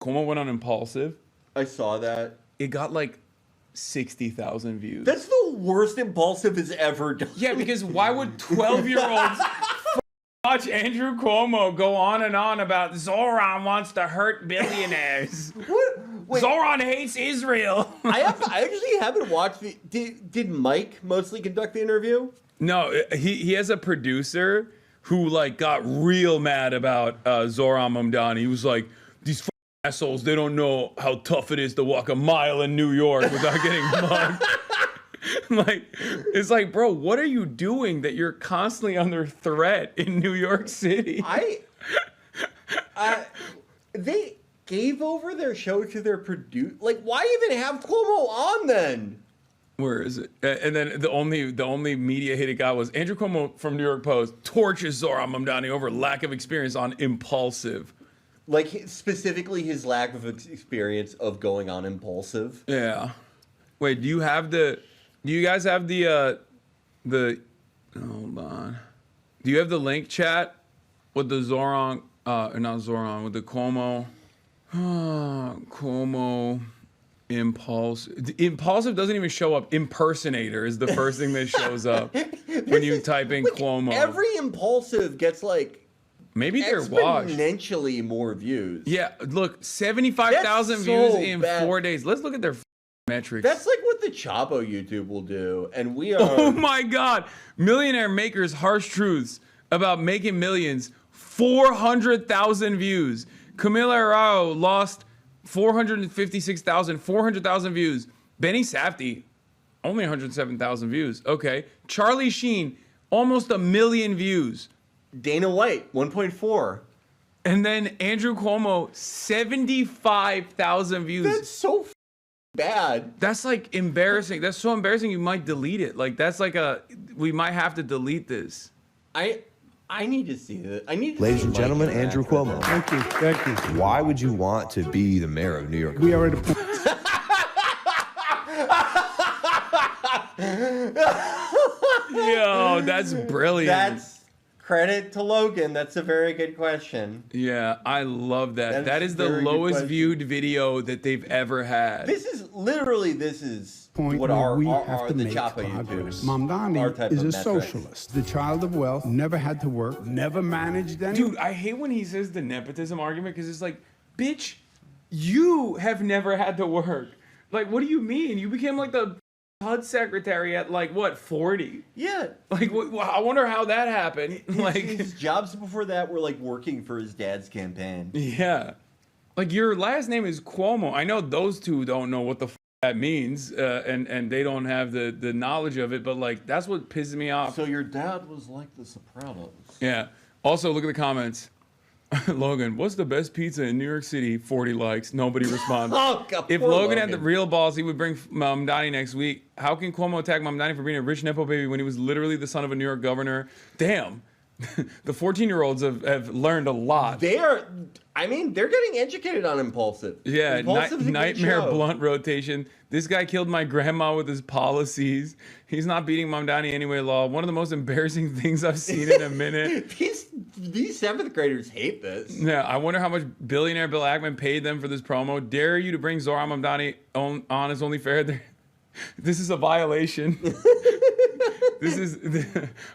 Cuomo went on Impulsive. I saw that. It got like 60,000 views. That's the worst Impulsive has ever done. Yeah, because why would 12-year-olds watch Andrew Cuomo go on and on about Zoran wants to hurt billionaires? What? Wait, Zoran hates Israel. I actually haven't watched the. Did Mike mostly conduct the interview? No, he has a producer who like got real mad about Zoran Mamdani. He was like, these assholes, they don't know how tough it is to walk a mile in New York without getting mugged. Like, it's like, bro, what are you doing that you're constantly under threat in New York City? They gave over their show to their producer. Like, why even have Cuomo on then? Where is it? And then the only media hit it got was Andrew Cuomo from New York Post torches Zoran Mamdani over lack of experience on Impulsive. Like, specifically his lack of experience of going on Impulsive. Yeah. Wait, do you guys have the hold on. Do you have the link, chat, with the Zoran, or not Zoran, with the Cuomo, Cuomo Impulsive. Impulsive doesn't even show up. Impersonator is the first thing that shows up when you type in Cuomo. Every Impulsive gets like maybe they're watched exponentially more views. Yeah, look, 75,000 views in 4 days. Let's look at their metrics. That's like what the Chapo YouTube will do, and we are. Oh my God! Millionaire makers harsh truths about making millions. 400,000 views. Camila Arao lost 400,000 views. Benny Safdie, only 107,000 views. Okay. Charlie Sheen, almost 1 million views. Dana White, 1.4. And then Andrew Cuomo, 75,000 views. That's so bad. That's like embarrassing. That's so embarrassing you might delete it. Like that's like we might have to delete this. I need to see it. Ladies and gentlemen, Andrew Cuomo. Thank you. Thank you. Why would you want to be the mayor of New York? We are at a point. Yo, that's brilliant. That's credit to Logan. That's a very good question. Yeah, I love that. That is the lowest viewed video that they've ever had. This is Point what where our we have to the make Chapo progress. YouTube. Mamdani is a socialist, the child of wealth, never had to work, never managed any. Dude, I hate when he says the nepotism argument because it's like, bitch, you have never had to work. Like, what do you mean? You became like the HUD secretary at like what 40? Yeah. Like, I wonder how that happened. His jobs before that were like working for his dad's campaign. Yeah. Like your last name is Cuomo. I know those two don't know what the that means, and they don't have the knowledge of it, but like that's what pisses me off. So your dad was like the Sopranos. Yeah. Also, look at the comments. Logan, what's the best pizza in New York City? 40 likes. Nobody responds. Oh, God, if Logan had the real balls, he would bring Mamdani next week. How can Cuomo attack Mamdani for being a rich Nepo baby when he was literally the son of a New York governor? Damn. The 14-year-olds have learned a lot. They're getting educated on Impulsive. Yeah, nightmare blunt rotation. This guy killed my grandma with his policies. He's not beating Mamdani anyway, law. One of the most embarrassing things I've seen in a minute. These seventh graders hate this. Yeah, I wonder how much billionaire Bill Ackman paid them for this promo. Dare you to bring Zoran Mamdani on is only fair. This is a violation.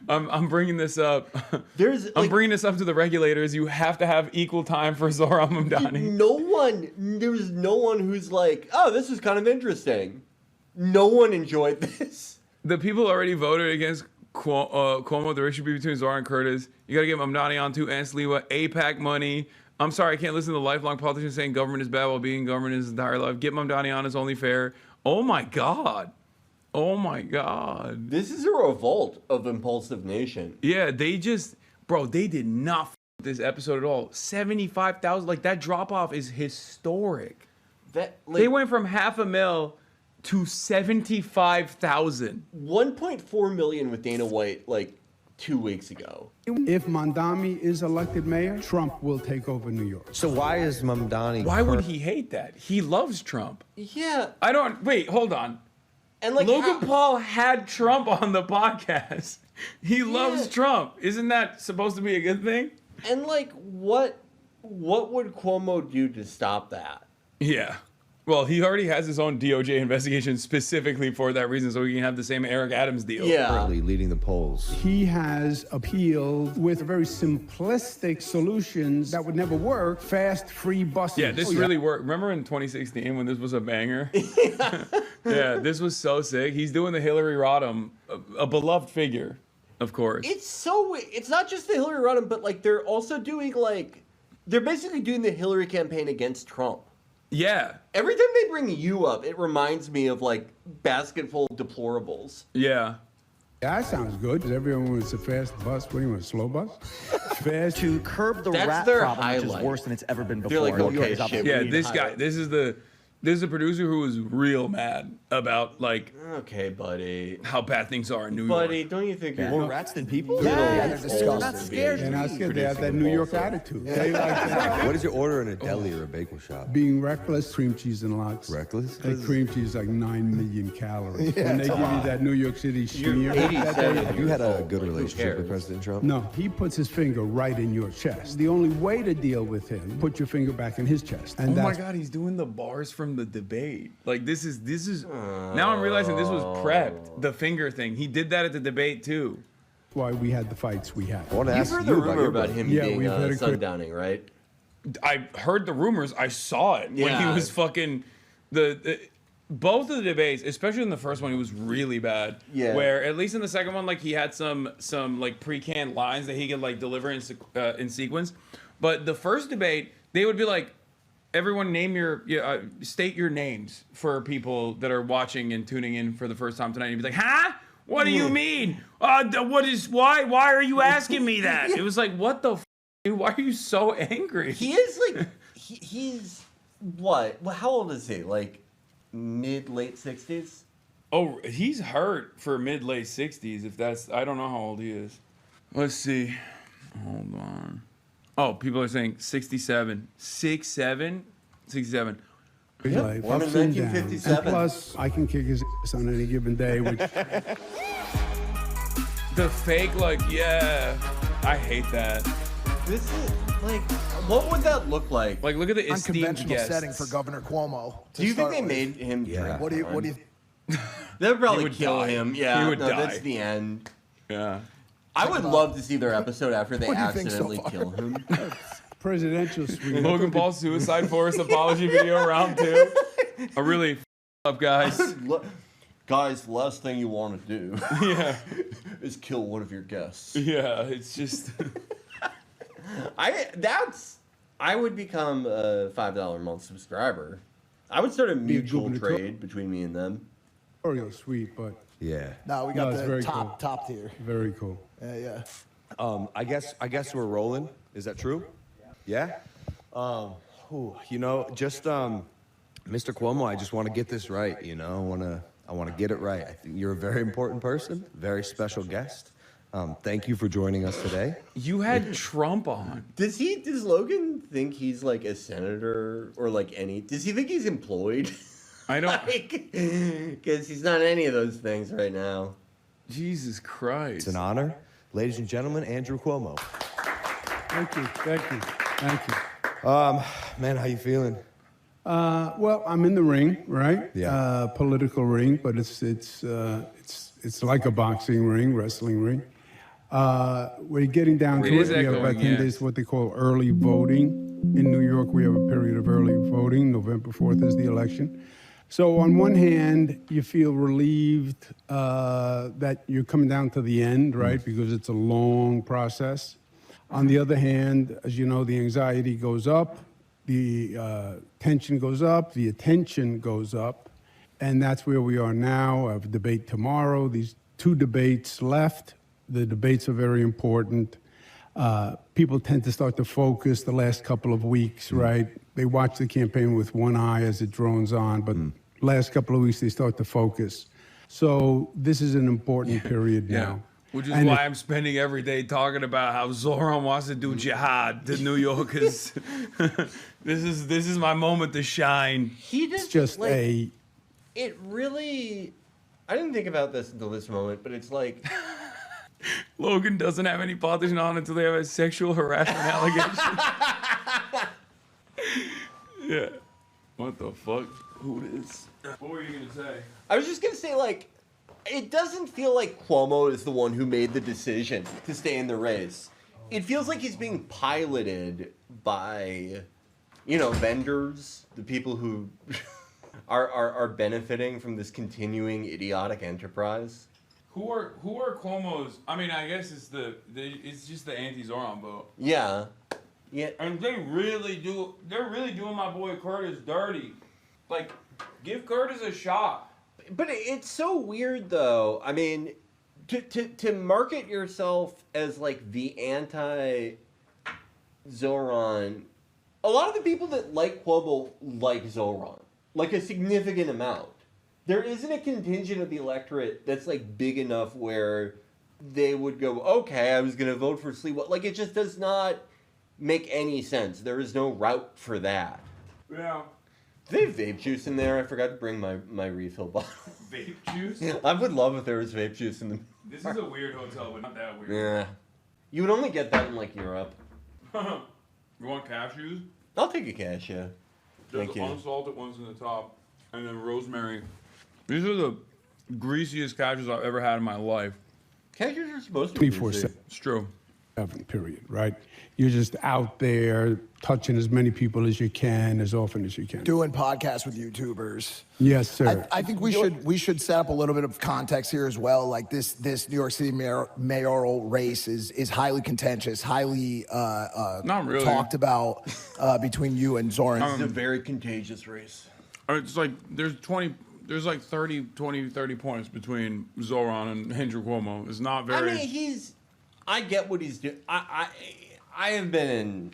I'm bringing this up. I'm bringing this up to the regulators. You have to have equal time for Zoran Mamdani. There's no one who's like, oh, this is kind of interesting. No one enjoyed this. The people already voted against Cuomo. There should be between Zoran and Curtis. You got to get Mamdani on too. And Sliwa, APAC money. I'm sorry, I can't listen to lifelong politicians saying government is bad while being government his entire life. Get Mamdani on is only fair. Oh my God. Oh my God. This is a revolt of Impulsive Nation. Yeah, they did not with this episode at all. 75,000, like that drop off is historic. They went from 500,000 to 75,000. 1.4 million with Dana White like 2 weeks ago. If Mamdani is elected mayor, Trump will take over New York. So why is Mamdani? Why would he hate that? He loves Trump. Yeah. Wait, hold on. And like Logan Paul had Trump on the podcast. He loves Trump. Isn't that supposed to be a good thing? And like what What would Cuomo do to stop that? Yeah. Well, he already has his own DOJ investigation specifically for that reason, so he can have the same Eric Adams deal. Yeah. Currently leading the polls. He has appealed with very simplistic solutions that would never work. Fast, free buses. Yeah, this really worked. Remember in 2016 when this was a banger? Yeah, this was so sick. He's doing the Hillary Rodham, a beloved figure, of course. It's not just the Hillary Rodham, but like they're also doing they're basically doing the Hillary campaign against Trump. Yeah. Every time they bring you up, it reminds me of like basket full of deplorables. Yeah. That sounds good. Everyone wants a fast bus. What do you want, a slow bus? Fast. To curb the That's rat their problem, which highlight. is worse than it's ever been They're before. like, New York okay, is up shit, there. Yeah, need this guy, highlights. this is a producer who was real mad about like Okay, buddy. how bad things are in New Buddy, York. don't you think you're More rats than people? Yeah, they're disgusting. And I said they have that New York attitude. They like that. What is your order in a deli or a bagel shop? Being reckless, cream cheese and lots. Reckless? That cream cheese is like 9 million calories. When they give you that New York City smear, 87. Have you had a good Who relationship with cares? President Trump? no, he puts his finger right in your chest. The only way to deal with him, put your finger back in his chest. And Oh my that's God, he's doing the bars from the debate. Like this is now I'm realizing this was prepped. The finger thing. He did that at the debate too. why we had the fights we had. I want to You've ask heard you the rumor your about brother. him Yeah, being we've had a quick- sundowning, right? I heard the rumors. I saw it when he Yeah. was fucking both of the debates, especially in the first one, he was really bad. Yeah. Where at least in the second one, like he had some like pre-canned lines that he could like deliver in sequence. But the first debate, they would be like, everyone name state your names for people that are watching and tuning in for the first time tonight. And he'd be like, huh? What do you mean? Why are you asking me that? It was like, what the f***? Dude, why are you so angry? He is like, he's what? Well, how old is he? Like late 60s? Oh, he's hurt for mid-late 60s. If that's, I don't know how old he is. Let's see. Hold on. Oh, people are saying 67. 6'7"? 67. Life, born in ups and downs. 1957. And plus, I can kick his ass on any given day, which The fake, like, yeah. I hate that. This is like, what would that look like? Like, look at the esteemed Unconventional guests. setting for Governor Cuomo. to Do you think start they with. made him drink? What do you? They'd probably He would kill die. him. Yeah, He would no, die. that's the end. Yeah. I would love to see their episode after they What do you think so accidentally far? kill him. presidential suite. Logan Paul suicide forest apology video round 2. A really up, guys. Guys, the last thing you want to do Yeah. is kill one of your guests. Yeah, it's just. I would become a $5 a month subscriber. I would start a mutual gubernatorial- trade between me and them. Oriole suite, but Yeah. No, we No, got it's the very top tier. very cool. Yeah. I guess we're rolling. Is that true? Yeah. Just Mr. Cuomo, I just want to get this right. I want to get it right. I think you're a very important person, very special guest. Thank you for joining us today. You had Trump on. Does Logan think he's like a senator or like any? Does he think he's employed? I don't. Because he's not any of those things right now. Jesus Christ. It's an honor, ladies and gentlemen. Andrew Cuomo. Thank you, thank you, thank you. Man, how you feeling? Well, I'm in the ring, right? Yeah. Political ring, but it's like a boxing ring, wrestling ring. We're getting down It to is it. We have about echoing, 10 yeah. days, what they call early voting. In New York, we have a period of early voting. November 4th is the election. So on one hand, you feel relieved that you're coming down to the end, right? Because it's a long process. On the other hand, as you know, the anxiety goes up, the tension goes up, the attention goes up, and that's where we are now. I have a debate tomorrow. These 2 debates left. The debates are very important. People tend to start to focus the last couple of weeks, right? They watch the campaign with one eye as it drones on, but last couple of weeks they start to focus. So this is an important period now. Which is And why I'm spending every day talking about how Zoran wants to do jihad to New Yorkers. This is my moment to shine. He It's just just like, it really. I didn't think about this until this moment, but it's like Logan doesn't have any politician on until they have a sexual harassment allegation. Yeah. What the fuck? Who is? What were you gonna say? I was just gonna say, like, it doesn't feel like Cuomo is the one who made the decision to stay in the race. It feels like he's being piloted by, vendors, the people who are benefiting from this continuing idiotic enterprise. Who are Cuomo's? I mean, I guess it's just the anti-Zoran vote. Yeah. Yeah. And they're really doing my boy Curtis dirty. Like, give Curtis a shot. But it's so weird, though. I mean, to market yourself as, like, the anti-Zoran, a lot of the people that like Cuomo like Zoran. Like, a significant amount. There isn't a contingent of the electorate that's, like, big enough where they would go, okay, I was going to vote for Sleep. Like, it just does not make any sense. There is no route for that. Yeah. Do they have vape juice in there? I forgot to bring my refill bottle. Vape juice? I would love if there was vape juice in the... This is a weird hotel, but not that weird. Yeah. You would only get that in, like, Europe. You want cashews? I'll take a cashew. There's Thank the you. unsalted ones in the top, and then rosemary. These are the greasiest cashews I've ever had in my life. Cashews are supposed to be 24/7. greasy. It's true. Period, right? You're just out there touching as many people as you can, as often as you can. Doing podcasts with YouTubers. Yes, sir. I think we should set up a little bit of context here as well. Like this New York City mayoral race is highly contentious, highly Not really. talked about between you and Zoran. It's a very contagious race. It's like there's like 30 points between Zoran and Andrew Cuomo. It's not very. I mean, I get what he's doing. I have been in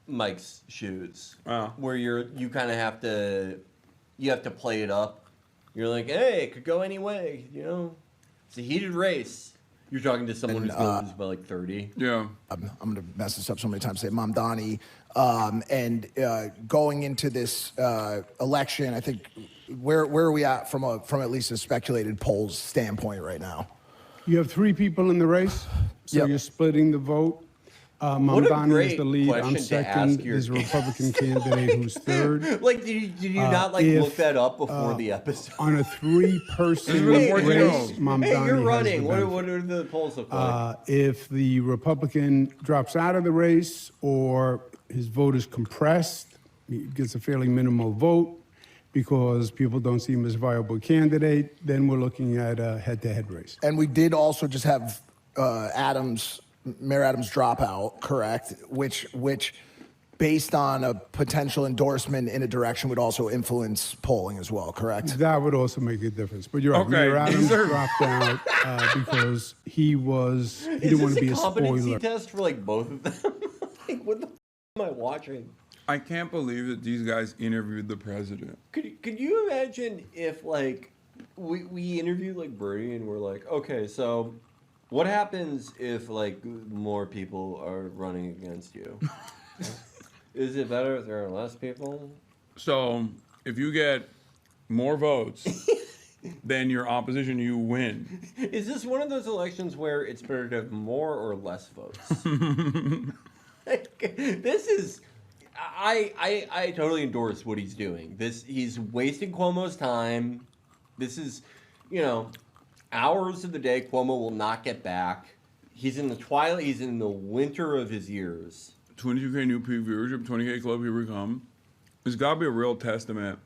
Mike's shoes, where you kind of have to play it up. You're like, hey, it could go any way, It's a heated race. You're talking to someone who's known by like 30. Yeah. I'm going to mess this up so many times. Say Mamdani, and going into this election, I think where are we at from at least a speculated polls standpoint right now? You have 3 people in the race, so Yep. you're splitting the vote. What a Mamdani great is the lead. I'm question to second. ask your There's a Republican candidate who's third. Like, did you not like if, look that up before the episode? On a 3-person Hey, race, Mamdani Hey, you're running. has the benefit. What are the polls look like? If the Republican drops out of the race or his vote is compressed, he gets a fairly minimal vote because people don't see him as a viable candidate, then we're looking at a head-to-head race. And we did also just have Mayor Adams dropout, correct? Which based on a potential endorsement in a direction would also influence polling as well, correct? That would also make a difference. But you're right, Okay, Mayor Adams these are- dropped out because he didn't want to be a competency spoiler. test for like both of them? Like, what the am I watching? I can't believe that these guys interviewed the president. Could you imagine if like we interviewed like Bernie and we're like, okay, so what happens if like more people are running against you? Is it better if there are less people? So if you get more votes than your opposition, you win. Is this one of those elections where it's better to have more or less votes? This is, I totally endorse what he's doing. He's wasting Cuomo's time. This is, hours of the day Cuomo will not get back. He's in the twilight. He's in the winter of his years. 22K new peak viewership, 20K club, here we come. It's got to be a real testament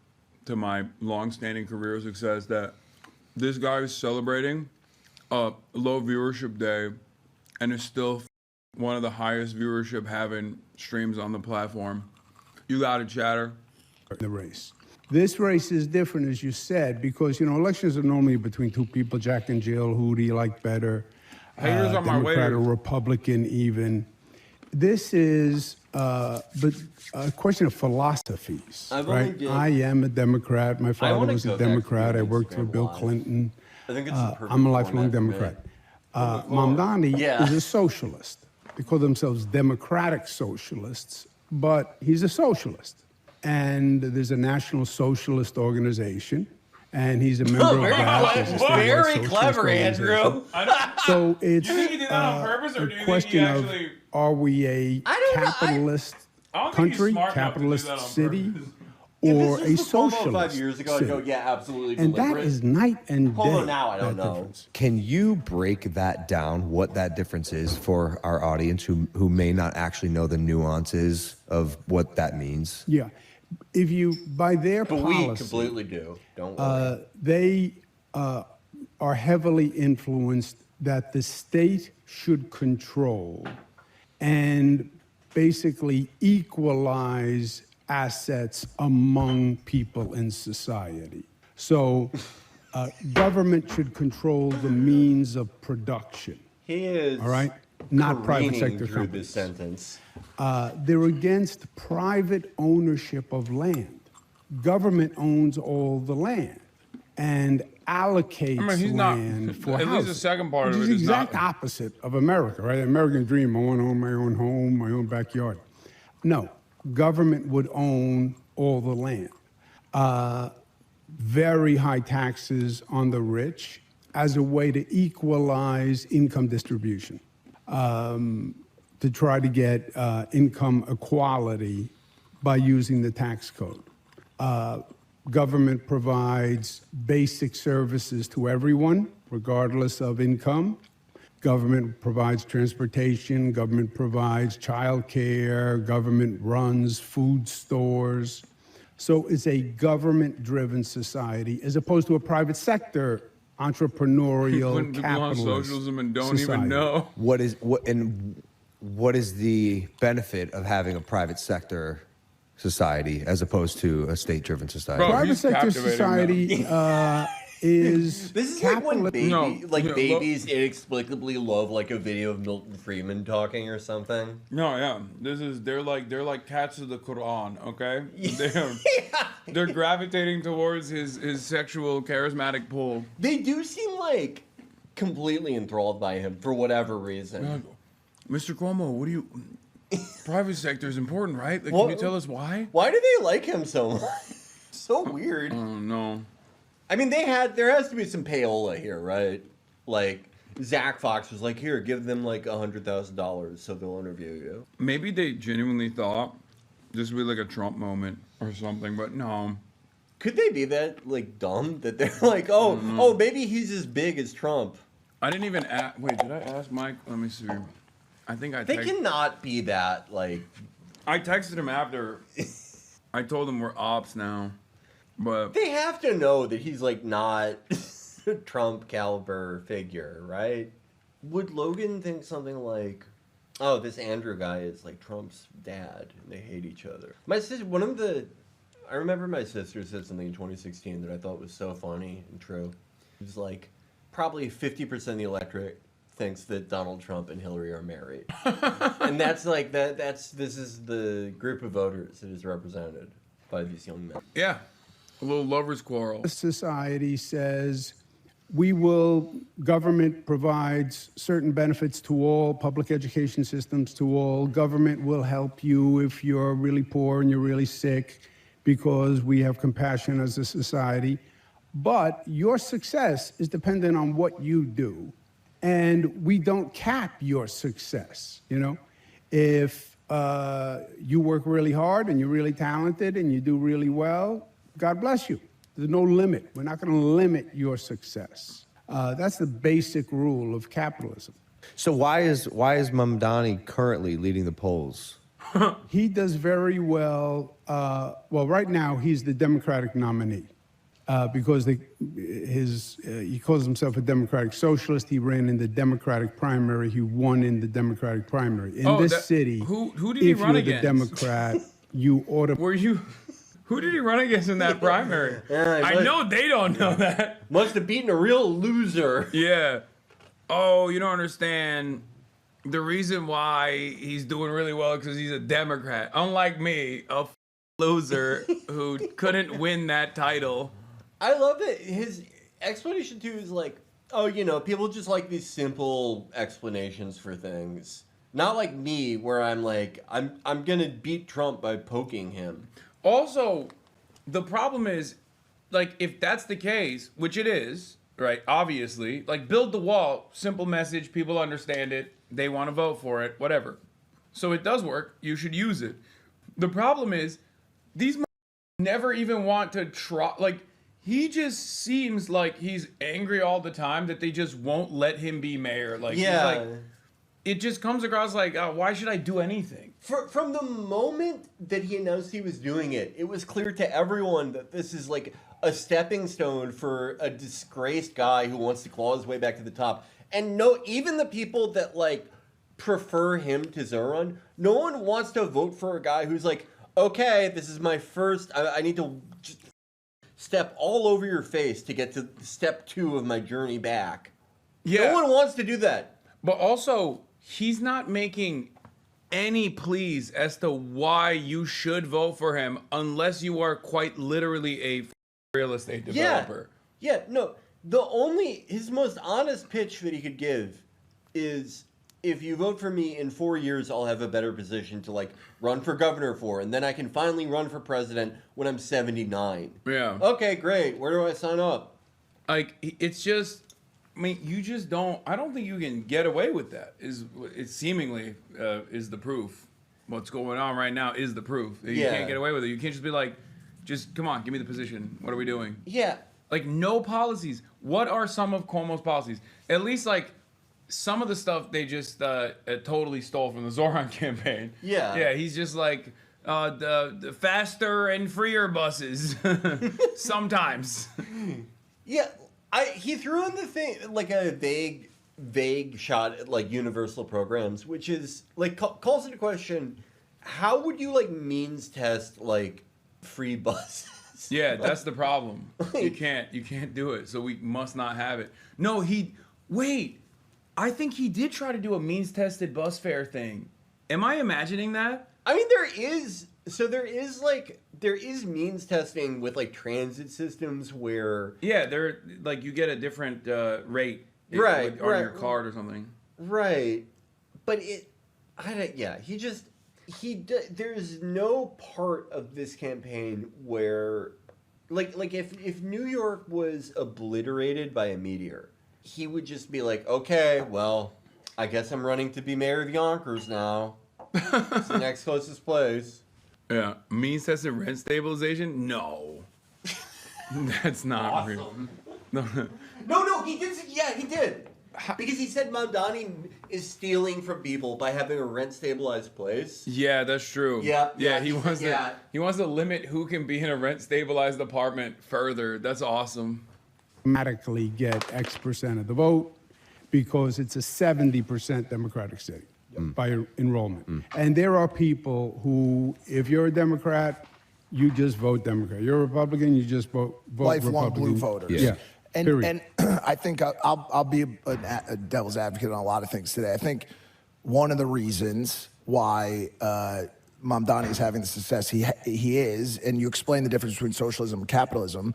to my long-standing career success that this guy is celebrating a low viewership day and is still one of the highest viewership having streams on the platform. You got it, Chatter. The race. This race is different, as you said, because elections are normally between 2 people, Jack and Jill. Who do you like better? Haters on my Democrat way. or Republican, even. This is but a question of philosophies, I've only right? did- I am a Democrat. My father wanna was go a back to Democrat. the I worked for Instagram Bill Live. Clinton. I think it's the perfect I'm a lifelong format for me. Democrat. Mamdani Yeah. is a socialist. They call themselves democratic socialists, but he's a socialist. And there's a National Socialist Organization, and he's a member of that. There's a statewide Very socialist clever, organization. Andrew. So it's You think he did that on purpose, or do you a think he question of, actually- are we a I don't know, capitalist I don't think he's country, smart enough to do capitalist that on city, purpose. or If a this was Cuomo socialist 5 years ago, I'd city. go, yeah, absolutely And that deliberate. is night and day. Cuomo now, I don't that know. difference. Can you break that down, what that difference is for our audience who may not actually know the nuances of what that means? Yeah. If you, by their But policy, we completely do. Don't worry. they are heavily influenced that the state should control and basically equalize assets among people in society. So government should control the means of production, He is all right? Not private careening sector through this companies. sentence. They're against private ownership of land. Government owns all the land and allocates he's not- land for at least the housing, second part which of is it the is exact not- opposite of America, right? American dream, I want to own my own home, my own backyard. No, government would own all the land. Very high taxes on the rich as a way to equalize income distribution, to try to get income equality by using the tax code. Government provides basic services to everyone, regardless of income. Government provides transportation, government provides childcare, government runs food stores. So it's a government-driven society as opposed to a private sector entrepreneurial When people on capitalist socialism and don't society. even know. What is the benefit of having a private sector society as opposed to a state-driven society? Bro, Private he's sector captivating society is This is like when No, babies inexplicably love like a video of Milton Friedman talking or something. No, yeah. They're like cats of the Quran, okay? They're gravitating towards his sexual charismatic pull. They do seem like completely enthralled by him for whatever reason. Mr. Cuomo, what do you private sector is important, right? Like, What- can you tell us why? Why do they like him so much? So weird. Oh no. I mean, there has to be some payola here, right? Like, Zach Fox was like, here, give them like $100,000 so they'll interview you. Maybe they genuinely thought this would be like a Trump moment or something, but no. Could they be that like dumb that they're like, oh, maybe he's as big as Trump? I didn't even ask. Wait, did I ask Mike? Let me see. I think I They texted. cannot be that like. I texted him after. I told him we're ops now, but They have to know that he's like not a Trump caliber figure, right? Would Logan think something like, "Oh, this Andrew guy is like Trump's dad, and they hate each other"? My sister, I remember my sister said something in 2016 that I thought was so funny and true. It was like, probably 50% of the electorate thinks that Donald Trump and Hillary are married, and that's like that. This is the group of voters that is represented by these young men. yeah, a little lovers quarrel. society says government provides certain benefits to all, public education systems to all. Government will help you if you're really poor and you're really sick because we have compassion as a society. But your success is dependent on what you do. And we don't cap your success, you know? If you work really hard and you're really talented and you do really well, God bless you. There's no limit. We're not going to limit your success. That's the basic rule of capitalism. So why is Mamdani currently leading the polls? He does very well. Well, right now he's the Democratic nominee because he calls himself a Democratic Socialist. He ran in the Democratic primary. He won in the Democratic primary. In this city, who did he if run you're against? the Democrat, you ought to. Were you? Who did he run against in that primary? I know they don't know that. Must have beaten a real loser. Yeah. Oh, you don't understand. The reason why he's doing really well is because he's a Democrat. Unlike me, a loser who couldn't win that title. I love that his explanation too is like, oh, you know, people just like these simple explanations for things. Not like me, where I'm like, I'm gonna beat Trump by poking him. Also, the problem is, like, if that's the case, which it is, right, obviously, like, build the wall, simple message, people understand it, they want to vote for it, whatever. So it does work, you should use it. The problem is, these never even want to try. Like, he just seems like he's angry all the time that they just won't let him be mayor. Like, he's like, it just comes across like, why should I do anything? From the moment that he announced he was doing it, it was clear to everyone that this is like a stepping stone for a disgraced guy who wants to claw his way back to the top. And no, even the people that like prefer him to Zoran, no one wants to vote for a guy who's like, okay, this is my first, I need to just step all over your face to get to step 2 of my journey back. Yeah. No one wants to do that. But also, he's not making any pleas as to why you should vote for him unless you are quite literally a real estate developer. Yeah, no. His most honest pitch that he could give is, if you vote for me in 4 years, I'll have a better position to like run for governor for, and then I can finally run for president when I'm 79. Yeah. Okay, great. Where do I sign up? Like, it's just, I mean, you just don't, I don't think you can get away with that. It seemingly is the proof. What's going on right now is the proof. You can't get away with it. You can't just be like, just come on, give me the position. What are we doing? Yeah. Like, no policies. What are some of Cuomo's policies? At least, like, some of the stuff they just totally stole from the Zoran campaign. Yeah. Yeah, he's just like, the faster and freer buses. Sometimes. Yeah. He threw in the thing, like a vague shot at like universal programs, which is like calls into question, how would you like means test like free buses? Yeah, that's the problem. You can't do it. So we must not have it. No, I think he did try to do a means tested bus fare thing. Am I imagining that? I mean, there is means testing with like transit systems where Yeah, like you get a different rate on your card or something. Right. But there's no part of this campaign where like if New York was obliterated by a meteor, he would just be like, okay, well, I guess I'm running to be mayor of Yonkers now. It's the next closest place. Yeah, means tested rent stabilization? No. That's not real. No. No, he did. Yeah, he did. Because he said Mamdani is stealing from people by having a rent stabilized place. Yeah, that's true. Yeah, he wants to limit who can be in a rent stabilized apartment further. That's awesome. Automatically get X percent of the vote because it's a 70% Democratic state by enrollment. And there are people who, if you're a Democrat, you just vote Democrat. You're a Republican, you just vote Lifelong Republican. blue voters. Yeah. And I think I'll be a devil's advocate on a lot of things today. I think one of the reasons why Mamdani is having the success he is, and you explain the difference between socialism and capitalism,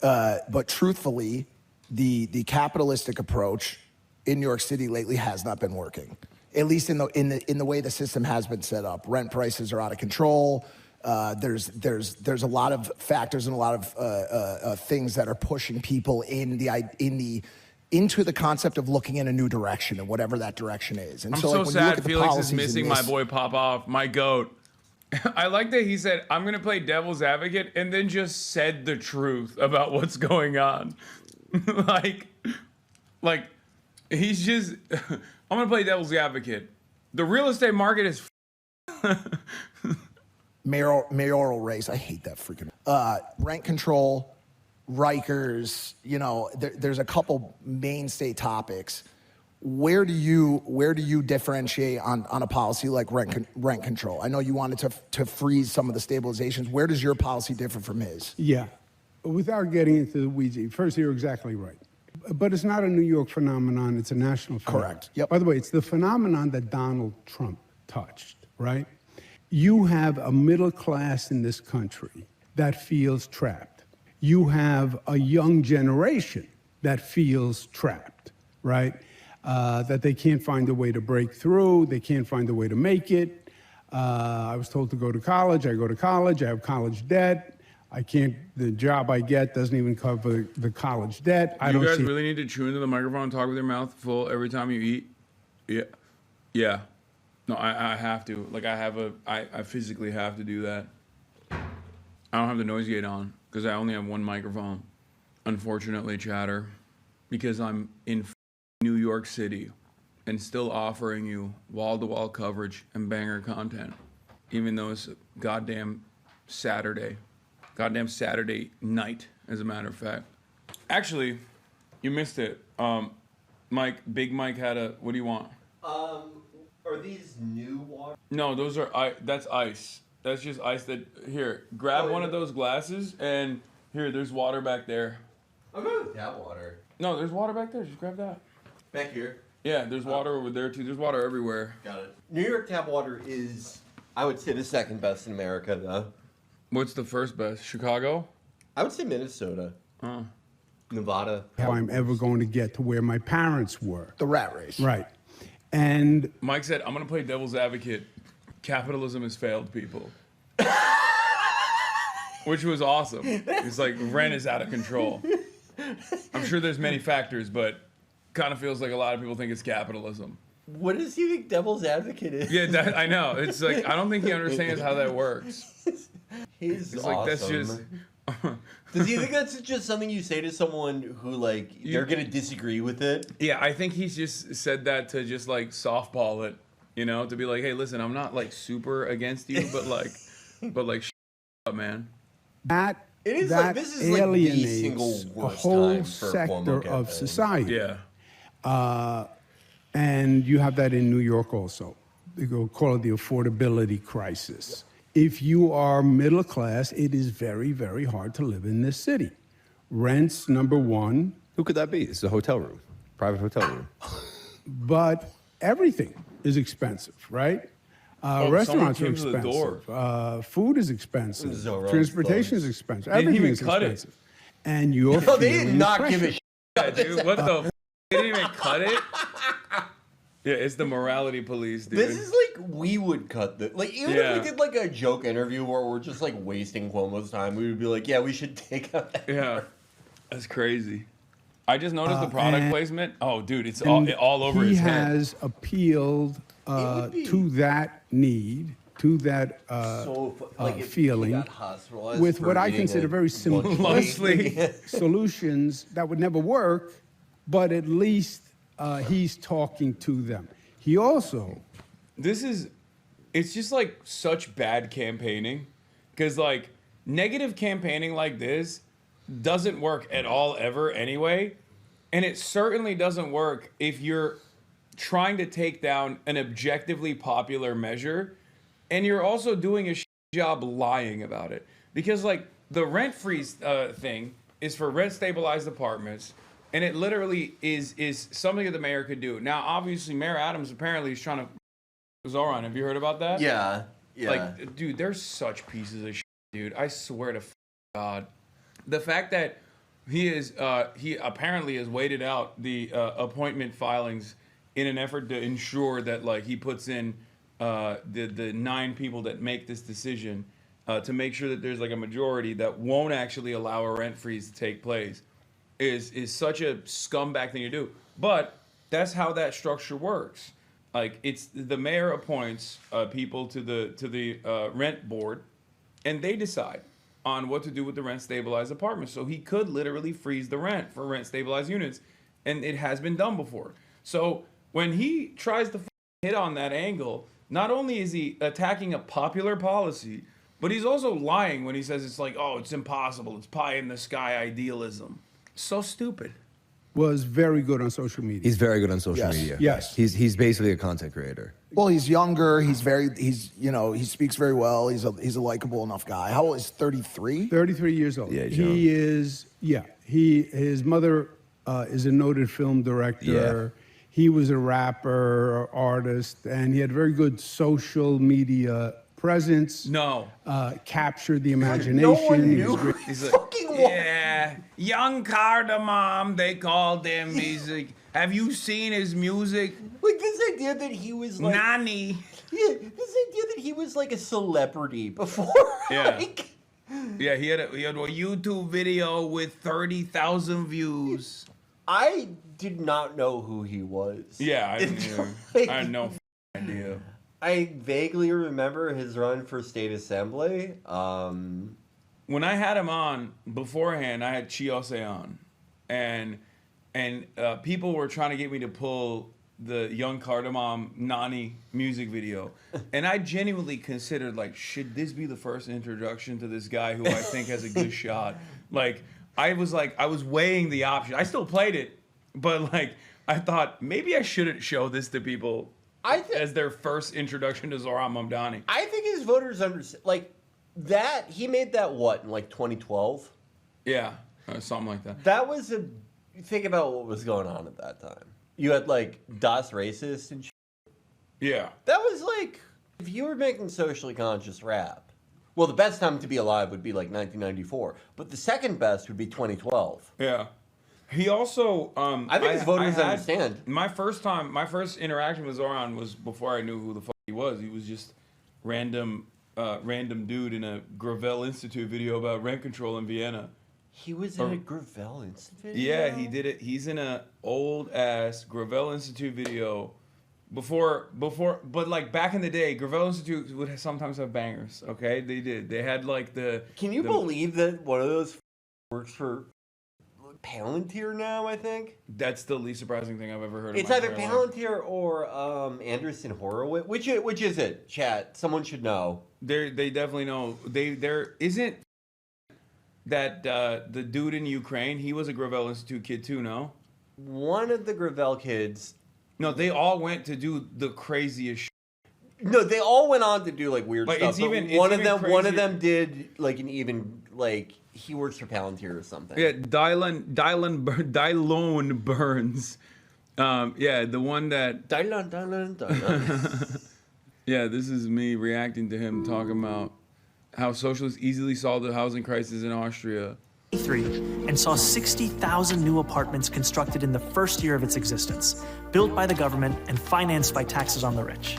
but truthfully, the capitalistic approach in New York City lately has not been working. At least in the way the system has been set up. Rent prices are out of control. There's a lot of factors and a lot of things that are pushing people into the concept of looking in a new direction and whatever that direction is. And I'm so so like, when you look sad at the Felix is policies in missing my boy Popoff, my goat. I like that he said, I'm going to play devil's advocate, and then just said the truth about what's going on. like, he's just, I'm going to play devil's advocate. The real estate market is mayoral race. I hate that freaking rent control, Rikers. There's a couple mainstay topics. Where do you differentiate on a policy like rent control? I know you wanted to freeze some of the stabilizations. Where does your policy differ from his? Yeah. Without getting into the weeds, first, you're exactly right. But it's not a New York phenomenon, it's a national phenomenon. Correct. Yep. By the way, it's the phenomenon that Donald Trump touched, right? You have a middle class in this country that feels trapped. You have a young generation that feels trapped, right? That they can't find a way to break through, they can't find a way to make it. I was told to go to college, I go to college, I have college debt. The job I get doesn't even cover the college debt. You guys really need to chew into the microphone and talk with your mouth full every time you eat? Yeah. No, I have to. Like, I physically have to do that. I don't have the noise gate on because I only have one microphone. Unfortunately, chatter, because I'm in New York City and still offering you wall-to-wall coverage and banger content, even though it's goddamn Saturday night, as a matter of fact. Actually, you missed it. Big Mike had a, what do you want? Are these new water? No, those are, that's ice. That's just ice that, here, grab one of those glasses and here, there's water back there. I'm going with tap water. No, there's water back there, just grab that. Back here? Yeah, there's water over there too. There's water everywhere. Got it. New York tap water is, I would say, the second best in America, though. What's the first best? Chicago? I would say Minnesota. Nevada. How I'm ever going to get to where my parents were. The rat race. Right. And Mike said, I'm going to play devil's advocate. Capitalism has failed people. Which was awesome. It's like rent is out of control. I'm sure there's many factors, but kind of feels like a lot of people think it's capitalism. What does he think devil's advocate is? Yeah, I know. It's like, I don't think he understands how that works. He's It's awesome. like, that's just... Does he think that's just something you say to someone who, like, they're going to disagree with it? Yeah, I think he's just said that to just like softball it, you know, to be like, hey, listen, I'm not like super against you, but like, shut up, man. that, It is that like, this is like the alienates single a worst whole time for sector Cuomo of campaign. society. Yeah. And you have that in New York also. They go call it the affordability crisis. If you are middle class, it is very, very hard to live in this city. Rents, number one, Who could that be? It's a hotel room, private hotel room. but everything is expensive, right? Restaurants are came to the door. expensive. Food is expensive. Zoran's Transportation closed. is expensive. They didn't Everything even is cut it. expensive. And you're No, they did feeling not pressure. give a shit. Yeah, dude, what the f? They didn't even cut it? Yeah, it's the morality police, dude. This is like, we would cut the, like, even Yeah. if we did like a joke interview where we're just like wasting Cuomo's time, we would be like, yeah, we should take out that. Yeah, that's crazy. I just noticed the product and- placement. Oh, dude, it's And all over he his head. has appealed would be- to that need, to that Like, if feeling, he got hospitalized with for what I eating consider a very lunch Mostly. meat. solutions that would never work, but at least he's talking to them. He also, It's just like such bad campaigning. Because like negative campaigning like this doesn't work at all ever anyway. And it certainly doesn't work if you're trying to take down an objectively popular measure and you're also doing a job lying about it. Because like the rent freeze thing is for rent stabilized apartments. And it literally is something that the mayor could do. Now, obviously, Mayor Adams apparently is trying to Zoran. Have you heard about that? Yeah. Like, dude, they're such pieces of shit, dude. I swear to God. The fact that he apparently has waited out the appointment filings in an effort to ensure that, like, he puts in the 9 people that make this decision to make sure that there's, like, a majority that won't actually allow a rent freeze to take place. Is such a scumbag thing to do. But that's how that structure works. Like, it's the mayor appoints people to the rent board, and they decide on what to do with the rent stabilized apartments. So he could literally freeze the rent for rent stabilized units, and it has been done before. So when he tries to hit on that angle, not only is he attacking a popular policy, but he's also lying when he says it's like, oh, it's impossible, it's pie in the sky idealism. So stupid. was very good on social media. He's very good on social Yes. media. Yes. He's basically a content creator. Well, he's younger. He's he speaks very well. He's a likable enough guy. How old is 33? 33 years old. Yeah, he's he is. Yeah, his mother is a noted film director. Yeah. He was a rapper, artist, and he had very good social media presence. No. Captured the imagination. No one He knew was great. He's like, fucking what? yeah, young cardamom, they called him. He's like, have you seen his music? Like, this idea that he was like, Nani. yeah, this idea that he was like a celebrity before. Yeah. Like, Yeah, he had a YouTube video with 30,000 views. I did not know who he was. Yeah, I Until, had no idea. I vaguely remember his run for state assembly. When I had him on beforehand, I had Chiose on, and people were trying to get me to pull the Young Cardamom Nani music video, and I genuinely considered, like, should this be the first introduction to this guy who I think has a good shot? Like, I was weighing the option. I still played it, but like, I thought maybe I shouldn't show this to people as their first introduction to Zohran Mamdani. I think his voters understand, like, that he made that in like 2012. Yeah, something like that. That was think about what was going on at that time. You had like Das Racist and shit. Yeah. That was like, if you were making socially conscious rap, well, the best time to be alive would be like 1994, but the second best would be 2012. Yeah. He also, I think his voters understand. My first interaction with Zohran was before I knew who the fuck he was. He was just random dude in a Gravel Institute video about rent control in Vienna. He was in a Gravel Institute video? Yeah, he did it. He's in a old ass Gravel Institute video. Before, but like back in the day, Gravel Institute would sometimes have bangers. Okay, they did. They had like the. Can you believe that one of those works for Palantir now? I think that's the least surprising thing I've ever heard. It's either Palantir or Anderson Horowitz. Which is it? Chat. Someone should know. They definitely know. There isn't that the dude in Ukraine. He was a Gravel Institute kid too. No. One of the Gravel kids. No, they all went to do the craziest shit. No, they all went on to do like weird but stuff. It's even, one of them did like an even like he works for Palantir or something. Yeah, Dylan Burns. Yeah, the one that Dylan. Yeah, this is me reacting to him talking about how socialists easily solved the housing crisis in Austria. And saw 60,000 new apartments constructed in the first year of its existence, built by the government and financed by taxes on the rich.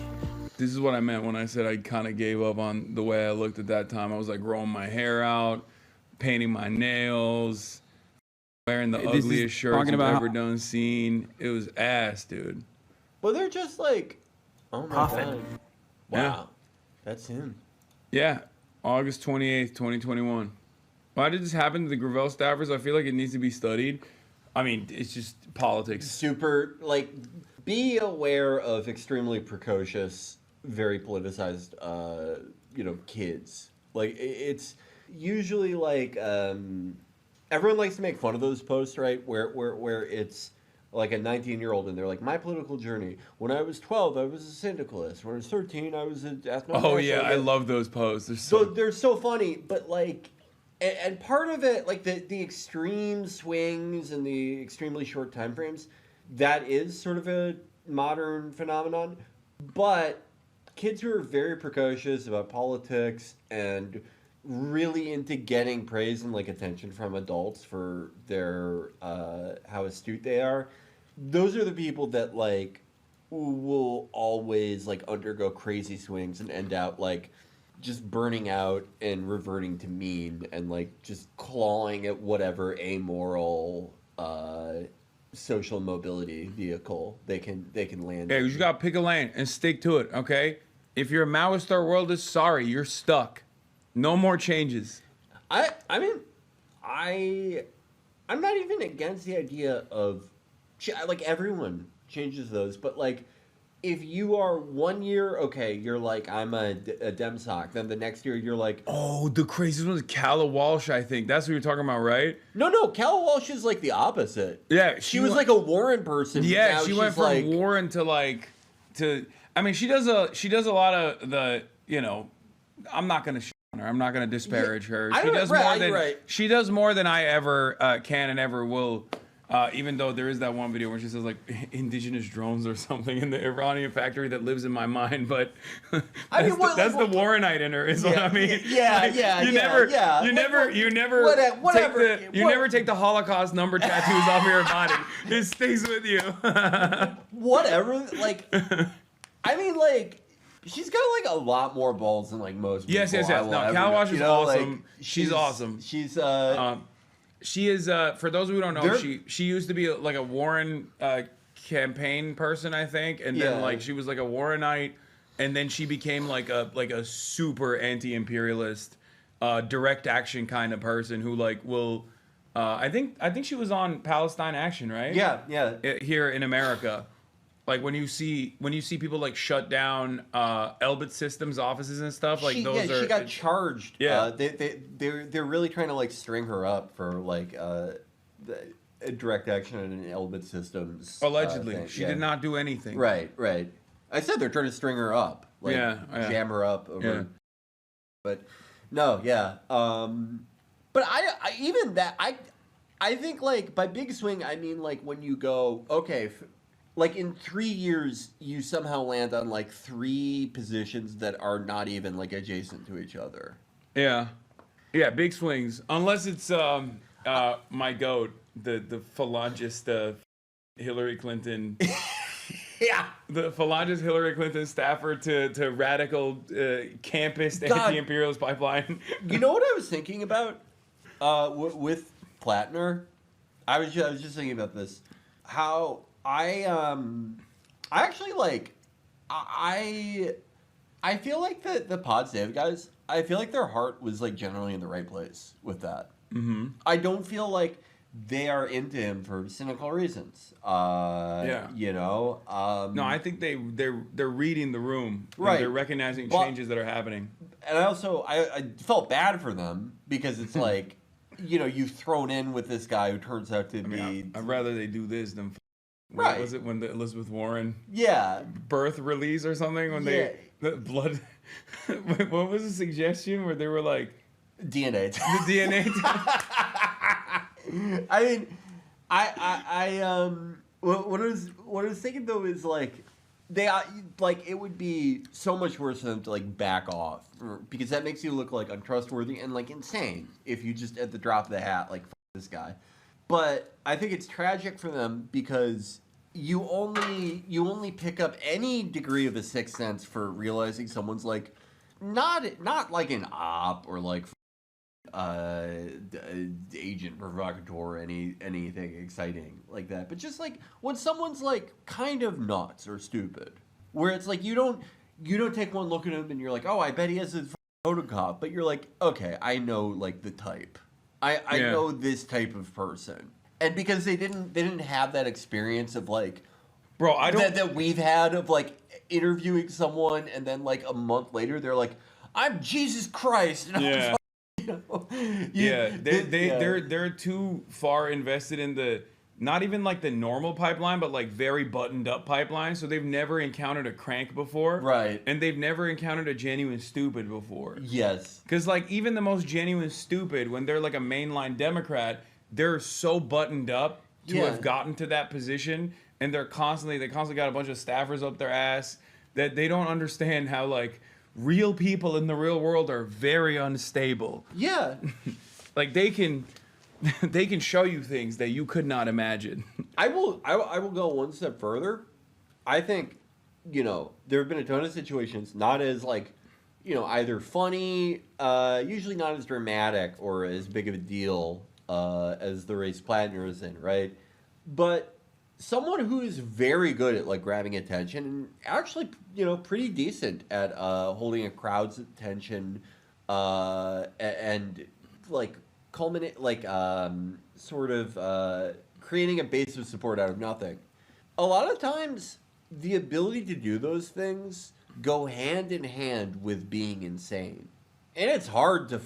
This is what I meant when I said I kind of gave up on the way I looked at that time. I was like growing my hair out, painting my nails, wearing the ugliest shirts I've ever done seen. It was ass, dude. Well, they're just like, oh my Profit. God. Wow. Yeah. That's him. Yeah, August 28th, 2021. Why did this happen to the Gravel staffers? I feel like it needs to be studied. I mean, it's just politics. Super, like, be aware of extremely precocious, very politicized, kids. Like, it's usually like, everyone likes to make fun of those posts, right? Where it's like a 19-year-old and they're like, my political journey. When I was 12, I was a syndicalist. When I was 13, I was an ethno-nationalist. Oh, yeah, I love those posts. They're so funny, but like, and part of it, like the extreme swings and the extremely short time frames, that is sort of a modern phenomenon. But kids who are very precocious about politics and really into getting praise and like attention from adults for their how astute they are, those are the people that like will always like undergo crazy swings and end out like just burning out and reverting to mean and like just clawing at whatever amoral social mobility vehicle they can land. Yeah, you just gotta pick a lane and stick to it, okay? If you're a Maoist, third world is sorry, you're stuck. No more changes. I'm not even against the idea of like everyone changes those, but like if you are 1 year, okay, you're like, I'm a Dem Soc. Then the next year, you're like... Oh, the craziest one was Calla Walsh, I think. That's what you're talking about, right? No, Calla Walsh is like the opposite. Yeah. She was like a Warren person. Yeah, she went from Warren to... I mean, she does a lot of the, I'm not going to shit on her. I'm not going to disparage her. She does more than I ever can and ever will. Even though there is that one video where she says like indigenous drones or something in the Iranian factory that lives in my mind, but that's the Warrenite in her is what I mean. You never take the Holocaust number tattoos off your body. It stays with you. Whatever, like, I mean, like, she's got like a lot more balls than like most people. Yes. No, Calla Walsh is awesome. Like, she's awesome. She is, for those who don't know, she used to be like a Warren campaign person, I think, and then like she was like a Warrenite, and then she became like a super anti-imperialist, direct action kind of person who like will. I think she was on Palestine Action, right? Yeah. Here in America. Like when you see people like shut down Elbit Systems offices and stuff, like she got charged. Yeah. They're really trying to like string her up for like a direct action in Elbit Systems. Allegedly, thing. she did not do anything. Right. I said they're trying to string her up, like jam her up over. Yeah. But no, yeah. But I even that I think like by big swing I mean like when you go okay. Like in 3 years, you somehow land on like 3 positions that are not even like adjacent to each other. Yeah, big swings. Unless it's my goat, the phalangist Hillary Clinton. Yeah, The phalangist Hillary Clinton staffer to radical campus anti-imperialist pipeline. You know what I was thinking about with Plattner? I was just thinking about this. How I actually like I feel like the Pod Save guys, I feel like their heart was like generally in the right place with that. Mm-hmm. I don't feel like they are into him for cynical reasons. You know. No, I think they're reading the room. Right. They're recognizing changes that are happening. And I also I felt bad for them because it's like, you know, you've thrown in with this guy who turns out to be. I'd rather they do this than. Right. Was it when the Elizabeth Warren birth release or something when the blood? What was the suggestion where they were like DNA? The DNA. I mean, what I was thinking though is like they like it would be so much worse for them to like back off because that makes you look like untrustworthy and like insane if you just at the drop of the hat like F this guy. But I think it's tragic for them because you only pick up any degree of a sixth sense for realizing someone's like not like an op or like agent provocateur or anything exciting like that, but just like when someone's like kind of nuts or stupid, where it's like you don't take one look at him and you're like, oh, I bet he has a photocop, but you're like, okay, I know like the type. I know this type of person, and because they didn't have that experience of like, bro, I don't that we've had of like interviewing someone and then like a month later they're like, I'm Jesus Christ. And yeah, they're they're too far invested in the not even like the normal pipeline, but like very buttoned up pipeline. So they've never encountered a crank before, right? And they've never encountered a genuine stupid before. Yes, because like even the most genuine stupid, when they're like a mainline Democrat, they're so buttoned up to have gotten to that position, and they constantly got a bunch of staffers up their ass that they don't understand how like real people in the real world are very unstable. Yeah, like they can show you things that you could not imagine. I will go one step further. I think, you know, there have been a ton of situations, not as like, you know, either funny, usually not as dramatic or as big of a deal as the race Plattner is in, right? But someone who is very good at like grabbing attention and actually, you know, pretty decent at holding a crowd's attention and like culminate like sort of creating a base of support out of nothing. A lot of times the ability to do those things go hand in hand with being insane, and it's hard to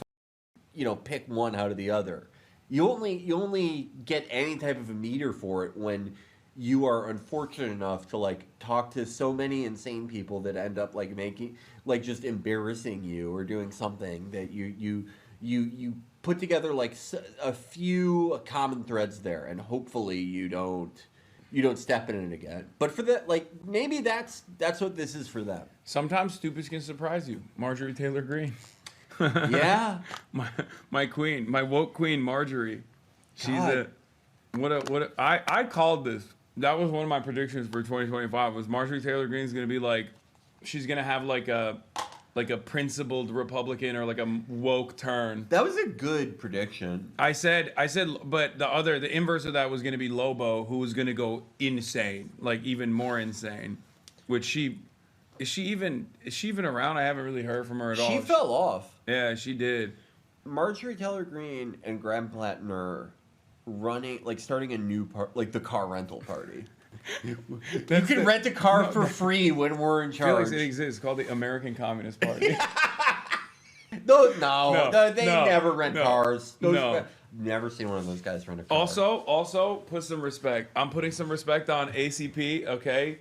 pick one out of the other. You only get any type of a meter for it when you are unfortunate enough to like talk to so many insane people that end up like making like just embarrassing you or doing something that you put together like a few common threads there, and hopefully you don't step in it again. But for that, like maybe that's what this is for them. Sometimes stupids can surprise you. Marjorie Taylor Greene. Yeah, my queen, my woke queen, Marjorie. She's God. I called this. That was one of my predictions for 2025. Was Marjorie Taylor Greene's gonna be like, she's gonna have like a principled Republican or like a woke turn. That was a good prediction. I said, but the inverse of that was gonna be Lobo, who was gonna go insane, like even more insane, which she Is she even around? I haven't really heard from her at all. She fell off. Yeah, she did. Marjorie Taylor Greene and Graham Plattner starting a new the car rental party. You can rent a car for free when we're in charge. Felix, it exists. It's called the American Communist Party. No, they never rent cars. No. Never seen one of those guys rent a car. Also, put some respect. I'm putting some respect on ACP, okay?